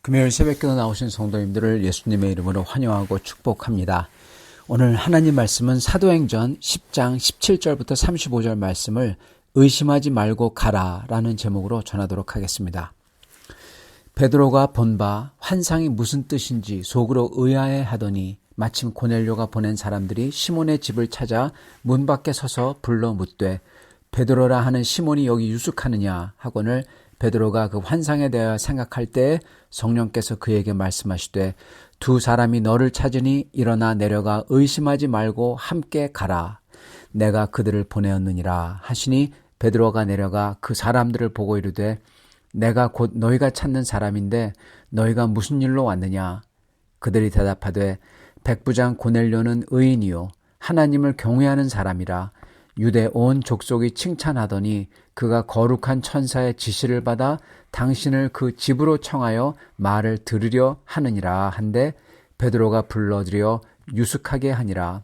금요일 새벽기도 나오신 성도님들을 예수님의 이름으로 환영하고 축복합니다. 오늘 하나님 말씀은 사도행전 10장 17절부터 35절 말씀을 의심하지 말고 가라 라는 제목으로 전하도록 하겠습니다. 베드로가 본 바 환상이 무슨 뜻인지 속으로 의아해 하더니 마침 고넬료가 보낸 사람들이 시몬의 집을 찾아 문 밖에 서서 불러 묻되 베드로라 하는 시몬이 여기 유숙하느냐 하거늘 베드로가 그 환상에 대하여 생각할 때 성령께서 그에게 말씀하시되 두 사람이 너를 찾으니 일어나 내려가 의심하지 말고 함께 가라. 내가 그들을 보내었느니라 하시니 베드로가 내려가 그 사람들을 보고 이르되 내가 곧 너희가 찾는 사람인데 너희가 무슨 일로 왔느냐. 그들이 대답하되 백부장 고넬료는 의인이요 하나님을 경외하는 사람이라 유대 온 족속이 칭찬하더니 그가 거룩한 천사의 지시를 받아 당신을 그 집으로 청하여 말을 들으려 하느니라 한데 베드로가 불러들여 유숙하게 하니라.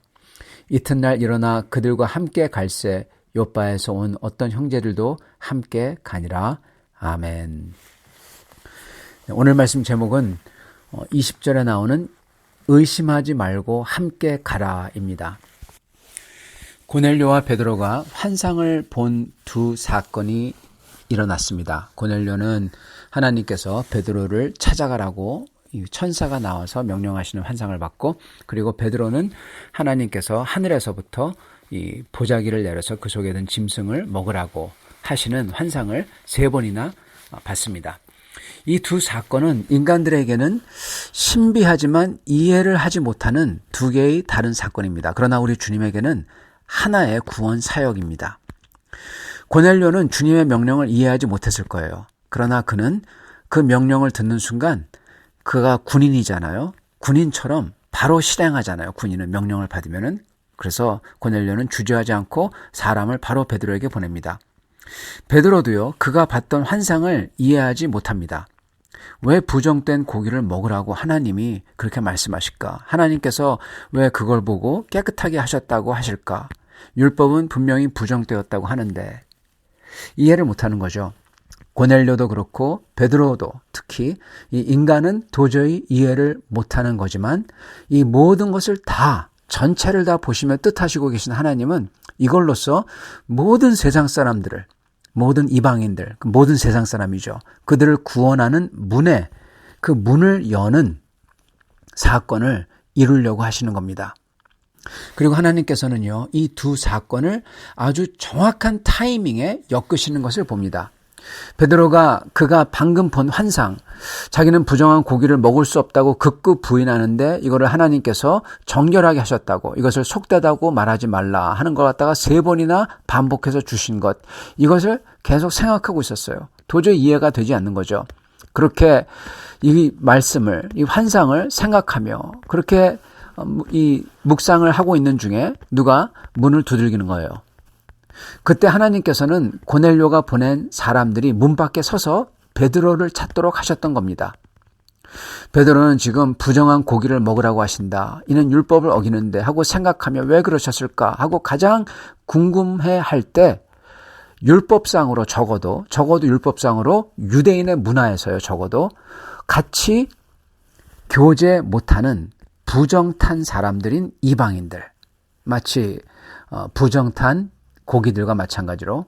이튿날 일어나 그들과 함께 갈새 요빠에서 온 어떤 형제들도 함께 가니라. 아멘. 오늘 말씀 제목은 20절에 나오는 의심하지 말고 함께 가라입니다. 고넬료와 베드로가 환상을 본 두 사건이 일어났습니다. 고넬료는 하나님께서 베드로를 찾아가라고 천사가 나와서 명령하시는 환상을 받고, 그리고 베드로는 하나님께서 하늘에서부터 이 보자기를 내려서 그 속에 든 짐승을 먹으라고 하시는 환상을 3번이나 받습니다. 이 두 사건은 인간들에게는 신비하지만 이해를 하지 못하는 두 개의 다른 사건입니다. 그러나 우리 주님에게는 하나의 구원 사역입니다. 고넬료는 주님의 명령을 이해하지 못했을 거예요. 그러나 그는 그 명령을 듣는 순간 그가 군인이잖아요. 군인처럼 바로 실행하잖아요. 군인은 명령을 받으면은. 그래서 고넬료는 주저하지 않고 사람을 바로 베드로에게 보냅니다. 베드로도요, 그가 봤던 환상을 이해하지 못합니다. 왜 부정된 고기를 먹으라고 하나님이 그렇게 말씀하실까? 하나님께서 왜 그걸 보고 깨끗하게 하셨다고 하실까? 율법은 분명히 부정되었다고 하는데 이해를 못하는 거죠. 고넬료도 그렇고 베드로도 특히 이 인간은 도저히 이해를 못하는 거지만 이 모든 것을 다 전체를 다 보시며 뜻하시고 계신 하나님은 이걸로써 모든 세상 사람들을, 모든 이방인들, 모든 세상 사람이죠. 그들을 구원하는 문에, 그 문을 여는 사건을 이루려고 하시는 겁니다. 그리고 하나님께서는요, 이 두 사건을 아주 정확한 타이밍에 엮으시는 것을 봅니다. 베드로가 그가 방금 본 환상, 자기는 부정한 고기를 먹을 수 없다고 극구 부인하는데 이거를 하나님께서 정결하게 하셨다고, 이것을 속되다고 말하지 말라 하는 걸 갖다가 3번이나 반복해서 주신 것, 이것을 계속 생각하고 있었어요. 도저히 이해가 되지 않는 거죠. 그렇게 이 말씀을, 이 환상을 생각하며 그렇게 이 묵상을 하고 있는 중에 누가 문을 두들기는 거예요. 그때 하나님께서는 고넬료가 보낸 사람들이 문 밖에 서서 베드로를 찾도록 하셨던 겁니다. 베드로는 지금 부정한 고기를 먹으라고 하신다, 이는 율법을 어기는데 하고 생각하며 왜 그러셨을까 하고 가장 궁금해할 때 율법상으로 적어도 율법상으로 유대인의 문화에서요, 적어도 같이 교제 못하는 부정탄 사람들인 이방인들, 마치 부정탄 고기들과 마찬가지로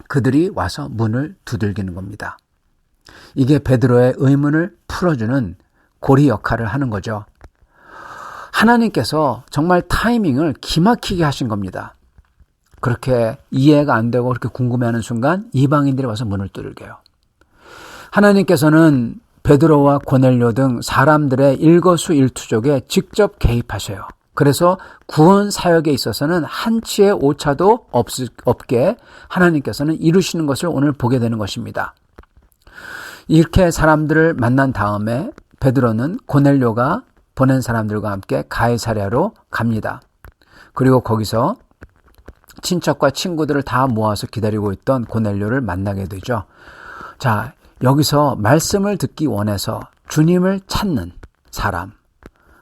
그들이 와서 문을 두들기는 겁니다. 이게 베드로의 의문을 풀어주는 고리 역할을 하는 거죠. 하나님께서 정말 타이밍을 기막히게 하신 겁니다. 그렇게 이해가 안 되고 그렇게 궁금해하는 순간 이방인들이 와서 문을 두들겨요. 하나님께서는 베드로와 고넬료 등 사람들의 일거수일투족에 직접 개입하셔요. 그래서 구원 사역에 있어서는 한치의 오차도 없게 하나님께서는 이루시는 것을 오늘 보게 되는 것입니다. 이렇게 사람들을 만난 다음에 베드로는 고넬료가 보낸 사람들과 함께 가이사랴로 갑니다. 그리고 거기서 친척과 친구들을 다 모아서 기다리고 있던 고넬료를 만나게 되죠. 자, 여기서 말씀을 듣기 원해서 주님을 찾는 사람,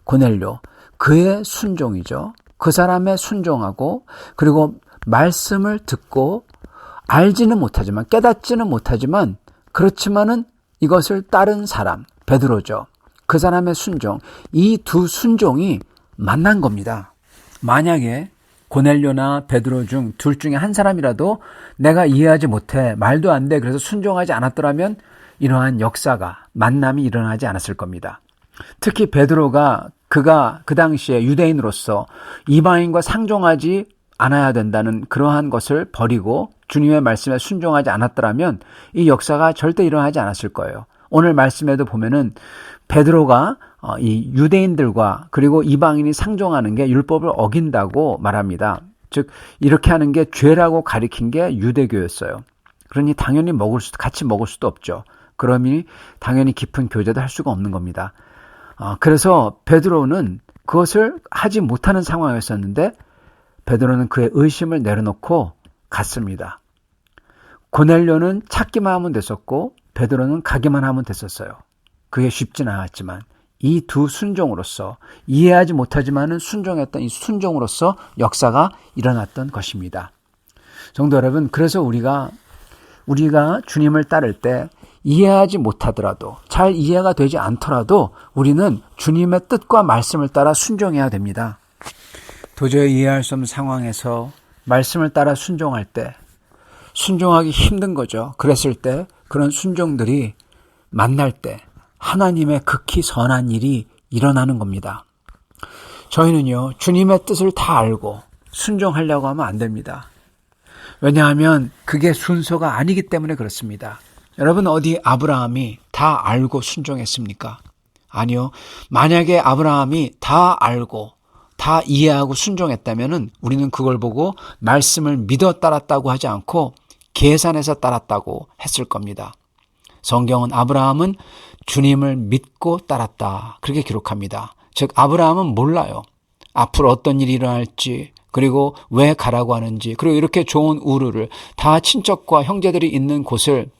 고넬료, 그의 순종이죠. 그 사람의 순종하고 그리고 말씀을 듣고 알지는 못하지만 깨닫지는 못하지만 그렇지만은 이것을 따른 사람, 베드로죠. 그 사람의 순종, 이 두 순종이 만난 겁니다. 만약에 고넬료나 베드로 중 둘 중에 한 사람이라도 내가 이해하지 못해, 말도 안 돼, 그래서 순종하지 않았더라면 이러한 역사가, 만남이 일어나지 않았을 겁니다. 특히 베드로가 그가 그 당시에 유대인으로서 이방인과 상종하지 않아야 된다는 그러한 것을 버리고 주님의 말씀에 순종하지 않았더라면 이 역사가 절대 일어나지 않았을 거예요. 오늘 말씀에도 보면은 베드로가 이 유대인들과 그리고 이방인이 상종하는 게 율법을 어긴다고 말합니다. 즉 이렇게 하는 게 죄라고 가리킨 게 유대교였어요. 그러니 당연히 같이 먹을 수도 없죠. 그러니 당연히 깊은 교제도 할 수가 없는 겁니다. 그래서 베드로는 그것을 하지 못하는 상황이었었는데 베드로는 그의 의심을 내려놓고 갔습니다. 고넬료는 찾기만 하면 됐었고 베드로는 가기만 하면 됐었어요. 그게 쉽진 않았지만 이 두 순종으로서 이해하지 못하지만은 순종했던 이 순종으로서 역사가 일어났던 것입니다. 성도 여러분, 그래서 우리가 주님을 따를 때 이해하지 못하더라도 잘 이해가 되지 않더라도 우리는 주님의 뜻과 말씀을 따라 순종해야 됩니다. 도저히 이해할 수 없는 상황에서 말씀을 따라 순종할 때 순종하기 힘든 거죠. 그랬을 때 그런 순종들이 만날 때 하나님의 극히 선한 일이 일어나는 겁니다. 저희는요, 주님의 뜻을 다 알고 순종하려고 하면 안 됩니다. 왜냐하면 그게 순서가 아니기 때문에 그렇습니다. 여러분, 어디 아브라함이 다 알고 순종했습니까? 아니요. 만약에 아브라함이 다 알고 다 이해하고 순종했다면 우리는 그걸 보고 말씀을 믿어 따랐다고 하지 않고 계산해서 따랐다고 했을 겁니다. 성경은 아브라함은 주님을 믿고 따랐다, 그렇게 기록합니다. 즉 아브라함은 몰라요. 앞으로 어떤 일이 일어날지, 그리고 왜 가라고 하는지, 그리고 이렇게 좋은 우르를 다 친척과 형제들이 있는 곳을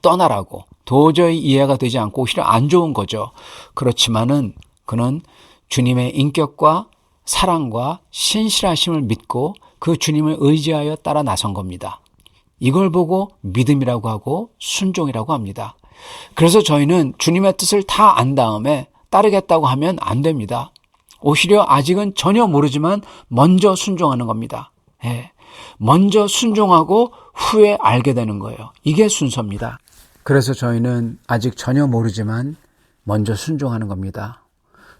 떠나라고 도저히 이해가 되지 않고 오히려 안 좋은 거죠. 그렇지만은 그는 주님의 인격과 사랑과 신실하심을 믿고 그 주님을 의지하여 따라 나선 겁니다. 이걸 보고 믿음이라고 하고 순종이라고 합니다. 그래서 저희는 주님의 뜻을 다 안 다음에 따르겠다고 하면 안 됩니다. 오히려 아직은 전혀 모르지만 먼저 순종하는 겁니다. 먼저 순종하고 후에 알게 되는 거예요. 이게 순서입니다. 그래서 저희는 아직 전혀 모르지만 먼저 순종하는 겁니다.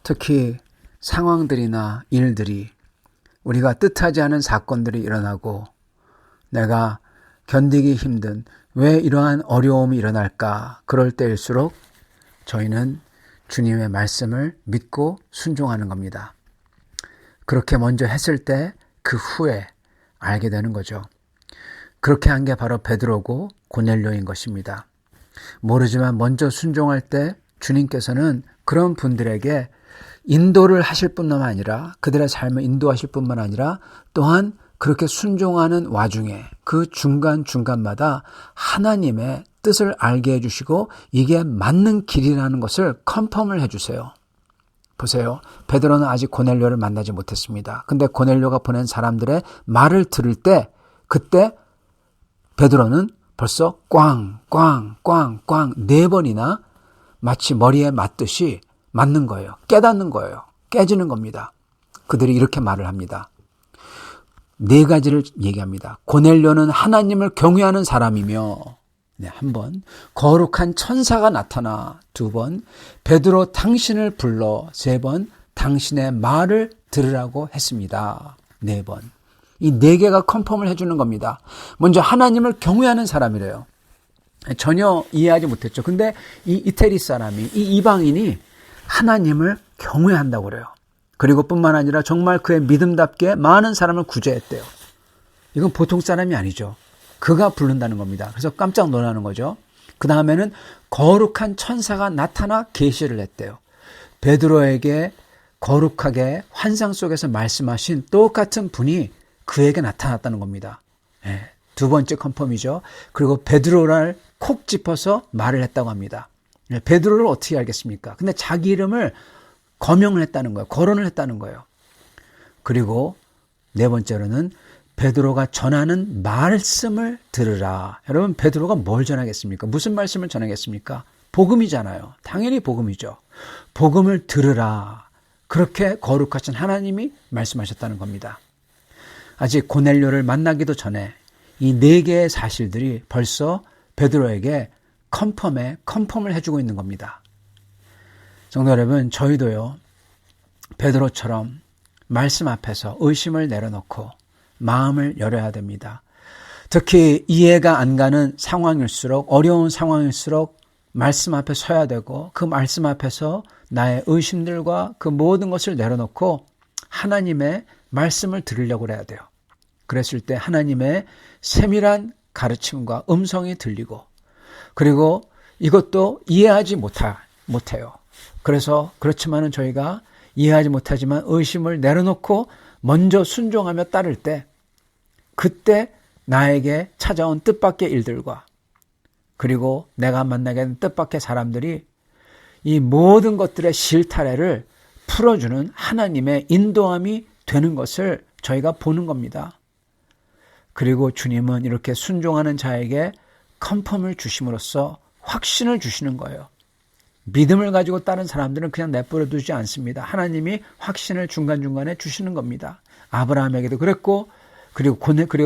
특히 상황들이나 일들이, 우리가 뜻하지 않은 사건들이 일어나고 내가 견디기 힘든, 왜 이러한 어려움이 일어날까, 그럴 때일수록 저희는 주님의 말씀을 믿고 순종하는 겁니다. 그렇게 먼저 했을 때 그 후에 알게 되는 거죠. 그렇게 한 게 바로 베드로고 고넬료인 것입니다. 모르지만 먼저 순종할 때 주님께서는 그런 분들에게 인도를 하실 뿐만 아니라, 그들의 삶을 인도하실 뿐만 아니라 또한 그렇게 순종하는 와중에 그 중간중간마다 하나님의 뜻을 알게 해주시고 이게 맞는 길이라는 것을 컨펌을 해주세요. 보세요. 베드로는 아직 고넬료를 만나지 못했습니다. 근데 고넬료가 보낸 사람들의 말을 들을 때 그때 베드로는 벌써 꽝꽝꽝꽝 4번이나 마치 머리에 맞듯이 맞는 거예요. 깨닫는 거예요. 깨지는 겁니다. 그들이 이렇게 말을 합니다. 4가지를 얘기합니다. 고넬료는 하나님을 경외하는 사람이며, 한 번, 거룩한 천사가 나타나, 2번, 베드로 당신을 불러, 3번, 당신의 말을 들으라고 했습니다. 4번. 이 4개가 컨펌을 해주는 겁니다. 먼저 하나님을 경외하는 사람이래요. 전혀 이해하지 못했죠. 근데 이 이태리 사람이, 이 이방인이 하나님을 경외한다고 그래요. 그리고 뿐만 아니라 정말 그의 믿음답게 많은 사람을 구제했대요. 이건 보통 사람이 아니죠. 그가 부른다는 겁니다. 그래서 깜짝 놀라는 거죠. 그 다음에는 거룩한 천사가 나타나 계시를 했대요. 베드로에게 거룩하게 환상 속에서 말씀하신 똑같은 분이 그에게 나타났다는 겁니다. 2번째 컨펌이죠. 그리고 베드로를 콕 짚어서 말을 했다고 합니다. 베드로를 어떻게 알겠습니까? 근데 자기 이름을 거명을 했다는 거예요. 거론을 했다는 거예요. 그리고 4번째로는 베드로가 전하는 말씀을 들으라. 여러분, 베드로가 뭘 전하겠습니까? 무슨 말씀을 전하겠습니까? 복음이잖아요. 당연히 복음이죠. 복음을 들으라. 그렇게 거룩하신 하나님이 말씀하셨다는 겁니다. 아직 고넬료를 만나기도 전에 이 4개의 사실들이 벌써 베드로에게 컨펌을 해주고 있는 겁니다. 성도 여러분, 저희도요, 베드로처럼 말씀 앞에서 의심을 내려놓고 마음을 열어야 됩니다. 특히 이해가 안 가는 상황일수록, 어려운 상황일수록 말씀 앞에 서야 되고, 그 말씀 앞에서 나의 의심들과 그 모든 것을 내려놓고 하나님의 말씀을 들으려고 해야 돼요. 그랬을 때 하나님의 세밀한 가르침과 음성이 들리고, 그리고 이것도 이해하지 못해요. 그래서 그렇지만은 저희가 이해하지 못하지만 의심을 내려놓고 먼저 순종하며 따를 때, 그때 나에게 찾아온 뜻밖의 일들과 그리고 내가 만나게 된 뜻밖의 사람들이 이 모든 것들의 실타래를 풀어주는 하나님의 인도함이 되는 것을 저희가 보는 겁니다. 그리고 주님은 이렇게 순종하는 자에게 컨펌을 주심으로써 확신을 주시는 거예요. 믿음을 가지고 따른 사람들은 그냥 내버려 두지 않습니다. 하나님이 확신을 중간중간에 주시는 겁니다. 아브라함에게도 그랬고, 그리고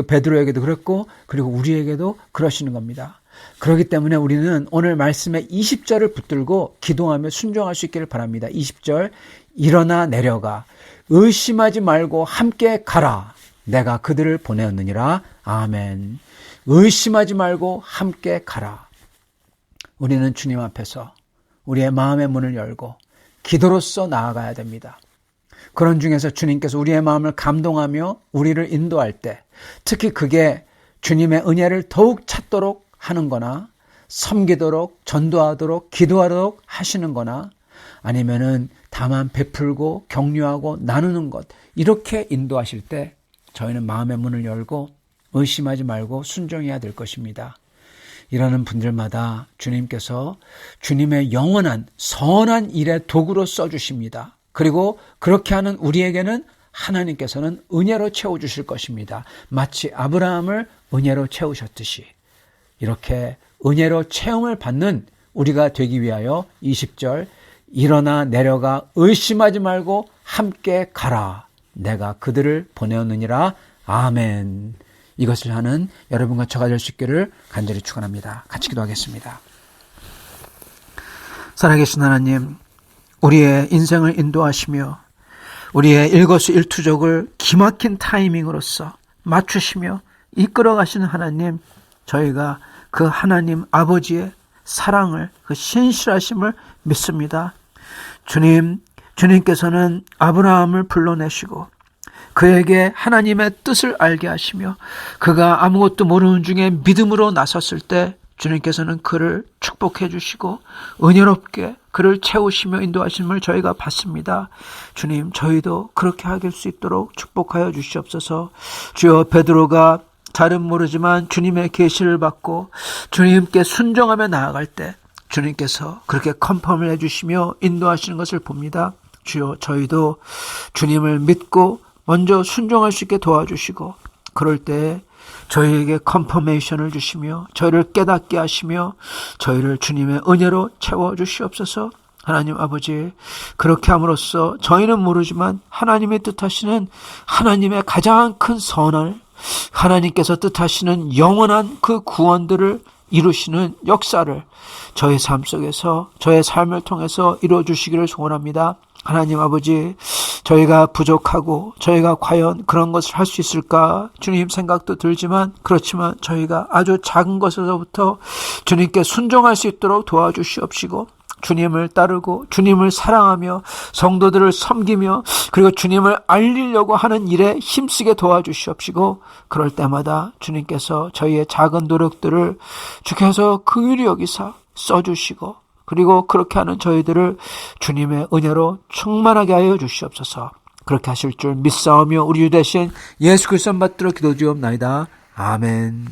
베드로에게도 그랬고, 그리고 우리에게도 그러시는 겁니다. 그렇기 때문에 우리는 오늘 말씀의 20절을 붙들고 기도하며 순종할 수 있기를 바랍니다. 20절, 일어나 내려가 의심하지 말고 함께 가라. 내가 그들을 보내었느니라. 아멘. 의심하지 말고 함께 가라. 우리는 주님 앞에서 우리의 마음의 문을 열고 기도로써 나아가야 됩니다. 그런 중에서 주님께서 우리의 마음을 감동하며 우리를 인도할 때, 특히 그게 주님의 은혜를 더욱 찾도록 하는 거나, 섬기도록, 전도하도록, 기도하도록 하시는 거나, 아니면은 다만 베풀고 격려하고 나누는 것, 이렇게 인도하실 때 저희는 마음의 문을 열고 의심하지 말고 순종해야 될 것입니다. 이러는 분들마다 주님께서 주님의 영원한 선한 일의 도구로 써주십니다. 그리고 그렇게 하는 우리에게는 하나님께서는 은혜로 채워주실 것입니다. 마치 아브라함을 은혜로 채우셨듯이 이렇게 은혜로 채움을 받는 우리가 되기 위하여 20절, 일어나 내려가 의심하지 말고 함께 가라. 내가 그들을 보내었느니라. 아멘. 이것을 하는 여러분과 저가 될 수 있기를 간절히 축원합니다. 같이 기도하겠습니다. 살아계신 하나님, 우리의 인생을 인도하시며 우리의 일거수일투족을 기막힌 타이밍으로서 맞추시며 이끌어 가시는 하나님, 저희가 그 하나님 아버지의 사랑을, 그 신실하심을 믿습니다. 주님께서는 아브라함을 불러내시고 그에게 하나님의 뜻을 알게 하시며 그가 아무것도 모르는 중에 믿음으로 나섰을 때 주님께서는 그를 축복해 주시고 은혜롭게 그를 채우시며 인도하심을 저희가 봤습니다. 주님, 저희도 그렇게 하길 수 있도록 축복하여 주시옵소서. 주여, 베드로가 잘은 모르지만 주님의 계시를 받고 주님께 순종하며 나아갈 때 주님께서 그렇게 컨펌을 해주시며 인도하시는 것을 봅니다. 주여, 저희도 주님을 믿고 먼저 순종할 수 있게 도와주시고, 그럴 때 저희에게 컨퍼메이션을 주시며 저희를 깨닫게 하시며 저희를 주님의 은혜로 채워주시옵소서. 하나님 아버지, 그렇게 함으로써 저희는 모르지만 하나님의 뜻하시는 하나님의 가장 큰 선을, 하나님께서 뜻하시는 영원한 그 구원들을 이루시는 역사를 저의 삶 속에서, 저의 삶을 통해서 이루어주시기를 소원합니다. 하나님 아버지, 저희가 부족하고 저희가 과연 그런 것을 할 수 있을까 주님 생각도 들지만, 그렇지만 저희가 아주 작은 것에서부터 주님께 순종할 수 있도록 도와주시옵시고, 주님을 따르고 주님을 사랑하며 성도들을 섬기며 그리고 주님을 알리려고 하는 일에 힘쓰게 도와주시옵시고, 그럴 때마다 주님께서 저희의 작은 노력들을 주께서 긍휼히 여기사 써주시고, 그리고 그렇게 하는 저희들을 주님의 은혜로 충만하게 하여 주시옵소서. 그렇게 하실 줄 믿사오며 우리 주 되신 예수 그리스도 받들어 기도드리옵나이다. 아멘.